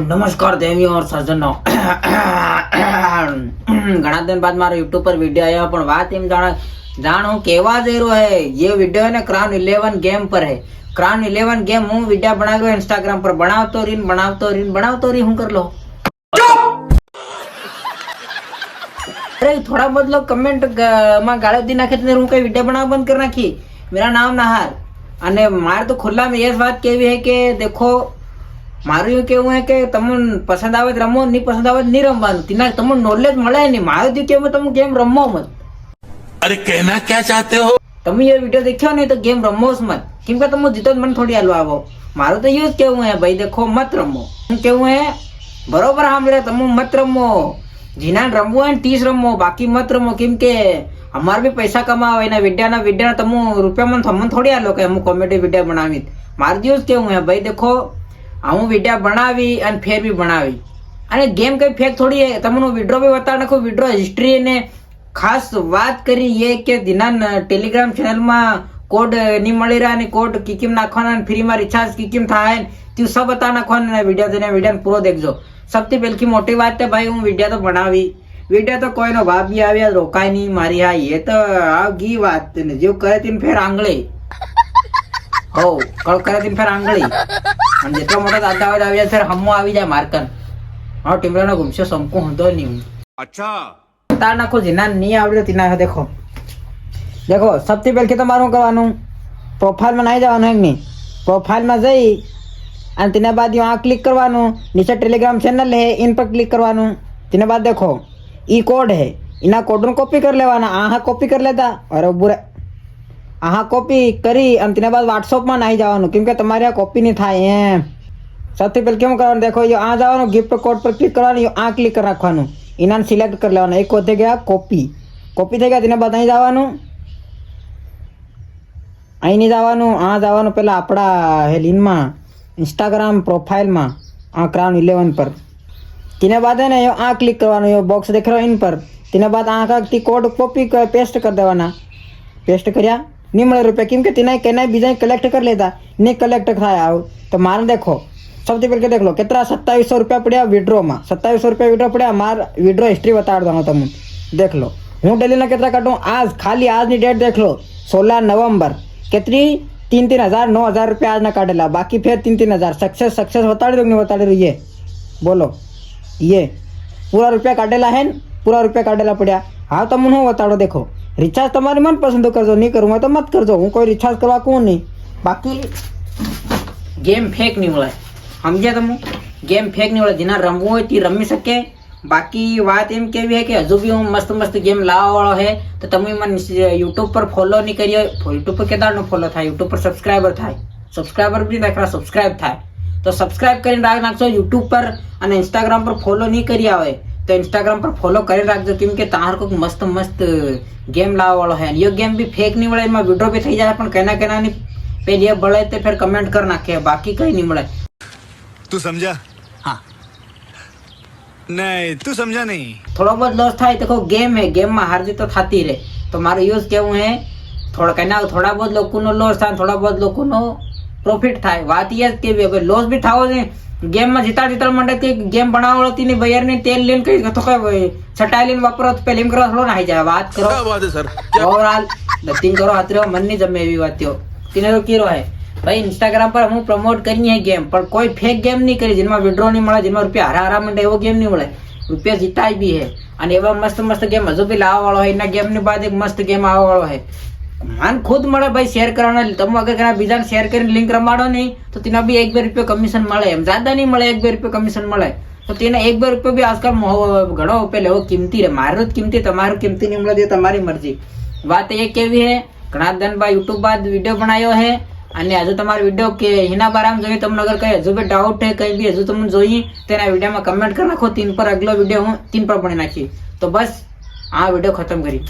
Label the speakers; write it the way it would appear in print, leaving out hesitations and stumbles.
Speaker 1: नमस्कार देवियों और सज्जनों घना दिन बाद मारा यूट्यूब पर वीडियो आया पण बात एम जाणो केवा जई रह्यो है। ये वीडियो है ने क्राउन 11 गेम पर है। क्राउन 11 गेम हूँ वीडियो बनाव्यो इंस्टाग्राम पर बनावतो रही हूँ कर लो। अरे थोड़ा बहुत लोग कमेंट में गाड़ी दी नाखे तो हूँ कई वीडियो बनाव बंद कर नाखी। मेरा नाम नहार अने मारे तो खुला में ये बात केवी है कि देखो मारू એવું કેવું હે કે તમને પસંદ આવે તો રમો, નહીં પસંદ આવે નહીં રમવાનું। तिना તમને નોલેજ મળે નહીં। મારું દી કેવું તમે ગેમ રમો મત।
Speaker 2: अरे कहना क्या चाहते हो?
Speaker 1: તમે ये वीडियो देख्यो नहीं तो गेम रमो मत, केम के तुम जीतो मन थोड़ी आलो आवो। मारू तो यूज केવું है भाई देखो मत रमो। केવું है बरोबर सामळे तुम मत रमो। जीना रमवो है 30 रमो, बाकी मत रमो। केम के हमार भी पैसा कमावे एना वीडियो तुम रुपया मन थोड़ी आलो के हम कॉमेडी वीडियो बनावी। मारू यूज केવું है भाई देखो હું વિડિયો બનાવી અને ફેર બી બનાવી અને ગેમ કઈ ફેક થોડી है। તમને વિડ્રો બી બતાવી નાખો, વિડ્રો હિસ્ટ્રી ને ખાસ વાત કરી એ કે દિના ટેલિગ્રામ ચેનલ માં કોડ ની મળી રહ્યા અને કોડ કિકિમ નાખવાના અને ફ્રી માં રિચાર્જ કિકિમ થાય તે सब બતા નાખવાના। વિડિયો પૂરો देखજો। સૌથી પહેલી મોટી વાત है भाई હું વિડિયો तो બનાવી, વિડિયો तो કોઈનો બાપ બી આવ્યા રોકાય નહીં મારી। હા ये तो આगी વાત ને જો કરે તીન ફેર આંગળી हो कल करे तीन फेर आंगળી અને જેટલો મોટો દાદા આવે ત્યારે હમો આવી જાય મારકન। હા ટીમરાનો ગુમશે સંકુ હતો નહીં।
Speaker 2: अच्छा
Speaker 1: તાર નાખો જેના નહીં આવડે તેના देखो सबसे पहले તમારું કરવાનું પ્રોફાઇલ માં નહીં જવાનું એક નહીં। પ્રોફાઇલ માં જઈ અને તેના બાદ यहाँ क्लिक करवानो, नीचे टेलीग्राम चैनल है इन पर क्लिक करवानो। तेना बाद देखो ई कोड है, इना कोड नु कॉपी कर लेवाना। आहा कॉपी कर लेता अरे बुरा आहा कॉपी करी અને તેના બાદ WhatsApp માં નહીં જવાનું કેમ કે તમારે આ કોપી નહીં થાય એમ। સૌથી પહેલા કેમ કરવાનું देखो ये आ જવાનું, गिफ्ट कोड पर क्लिक કરવાનું, આ ક્લિક કરી રાખવાનું, ઇનાન સિલેક્ટ કરી લેવાનું। એક હોતે ગયા કોપી થઈ ગયા। તેના બાદ અહીં જવાનું, અહીં નહીં જવાનું, આ જવાનું પહેલા આપણા હેલિન માં इंस्टाग्राम प्रोफाइल में आ क्राउन 11 पर। तेना बाद है ना आ क्लिक करवानो, ये बॉक्स देख रहे हो इन पर। तेना बाद आ का कोड कॉपी कर पेस्ट कर देवाना। पेस्ट कर्या नहीं મળે રૂપિયા કેમ કે તેના કેના બીજા કલેક્ટ कर लेता नहीं कलेक्ट થાય આવ। तो मार देखो सबसे पहले देख लो कितना 2700 रुपया पड़ा विड्रो में। 2700 रुपया विड्रो पड़ा। मार विड्रो हिस्ट्री बता दूँ तुम देख लो। हूँ डेली ना कितना काटूँ आज खाली आज नी डेट देख लो 16 नवंबर कितनी 3-3 हज़ार 9,000 रुपया आज ना काटेला। बाकी फिर 3-3 हज़ार सक्सेस बता दो नहीं बता दो। ये बोलो ये पूरा रुपया काटेला है, पूरा रुपया काटेला पड़ा। हाँ तुम हूँ बता देखो रिचार्ज तुम्हारी मन पसंद करजो, नहीं करूँगा तो मत करजो। हूँ कोई रिचार्ज करवा कौन नहीं। बाकी गेम फेक नहीं મળે समझे तुम। गेम फेक नहीं મળે, जिना रमવું હોય તે રમી શકે। बाकी बात एम केवी है कि हजू भी हूँ मस्त मस्त गेम लावा वाળો है। तो તમે મને यूट्यूब पर फॉलो नहीं करियो। यूट्यूब पर केदार फॉलो था, यूट्यूब पर सब्सक्राइबर भी देखा सब्सक्राइब था तो सब्सक्राइब कर नाखो यूट्यूब पर। और इंस्टाग्राम पर फॉलो नहीं करिया हो तो इंस्टाग्राम पर फॉलो कर रखो केम के तार को मस्त मस्त गेम लावा वाળો है। ये गेम भी फेक नहीं મળે, એમાં વિડ્રો भी थी जाए पण केना नहीं पहले बड़े तो फिर कमेंट कर नाखे। बाकी कहीं नहीं મળે।
Speaker 2: तू समझा?
Speaker 1: हाँ
Speaker 2: नहीं तू समझा नहीं।
Speaker 1: थोड़ा बहुत लॉस था देखो गेम है, गेम में हार जीत तो थाती रहे। तो मारो यूज केवू है थोड़ा कहना थोड़ा बहुत लोगों नो लॉस था, थोड़ा बहुत लोगों नो प्रॉफिट था। बात ये के भी लॉस भी था गेम में जीता मंडे थी गेम बनावो थी नहीं बयर ने तेल लेन कई तो छटाई लेन वापरो तो पहले करो थोड़ा नहीं जाए। बात करो
Speaker 2: बात है सर
Speaker 1: ओवरऑल नथिंग करो हाथ रहो मन नहीं जमे एवी बात हो। तीने तो कीरो है भाई इंस्टाग्राम पर हम प्रमोट करी है गेम पर कोई फेक गेम नहीं करी जिनमें विड्रो नहीं મળે, जिनमें रुपया हरा मंडे वो गेम नहीं મળે। रुपया जीताय भी है और एवं मस्त मस्त गेम हजू भी लावा वाળો है। इना गेम ની बाद एक मस्त गेम आवा वाળો है। मन खुद મળે भाई शेयर करवाना। तुम अगर करा बीजा शेयर કરીને लिंक रमाडो नहीं तो तेना भी 1-2 रुपया कमीशन મળે। एम ज्यादा नहीं મળે 1-2 रुपया कमीशन મળે तो तेना 1-2 रुपया भी आजकल घणो पहले वो कीमती रे। मारो कीमती તમારો कीमती नहीं મળે તમારી मर्जी। बात ये केवी है घणा दिन बाद यूट्यूब बाद वीडियो बनायो है અને હજુ તમારો વિડિયો કે એના બારામાં જોઈએ તમને અગર કઈ હજુ બી ડાઉટ है કઈ બી હજુ તમને જોઈએ તેના વિડિયોમાં કમેન્ટ કરી નાખો। 3 પર અગલો વિડિયો હું 3 પર બની નાખી। તો બસ આ વિડિયો ખતમ કરી।